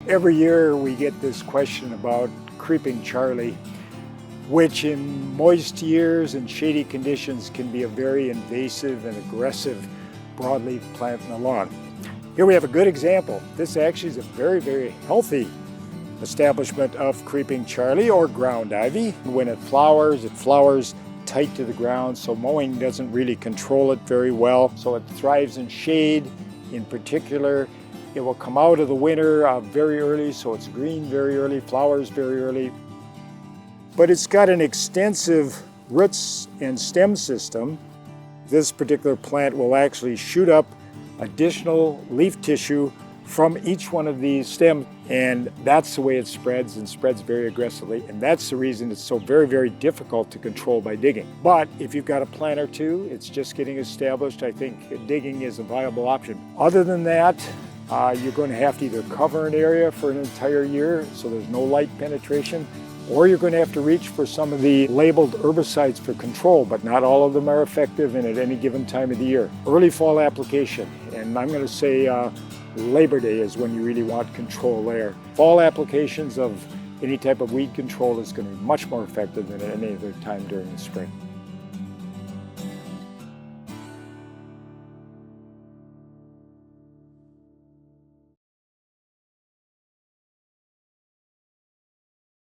Every year we get this question about creeping Charlie, which in moist years and shady conditions can be a very invasive and aggressive broadleaf plant in the lawn. Here we have a good example. This actually is a very, very healthy establishment of creeping Charlie or ground ivy. When it flowers tight to the ground, so mowing doesn't really control it very well. So it thrives in shade. In particular, it will come out of the winter very early, so it's green very early, flowers very early. But it's got an extensive roots and stem system. This particular plant will actually shoot up additional leaf tissue from each one of these stems, and that's the way it spreads, and spreads very aggressively, and that's the reason it's so very, very difficult to control by digging. But if you've got a plant or two, it's just getting established, I think digging is a viable option. Other than that, you're going to have to either cover an area for an entire year so there's no light penetration, or you're going to have to reach for some of the labeled herbicides for control, but not all of them are effective and at any given time of the year. Early fall application, and I'm going to say Labor Day is when you really want control there. Fall applications of any type of weed control is going to be much more effective than at any other time during the spring.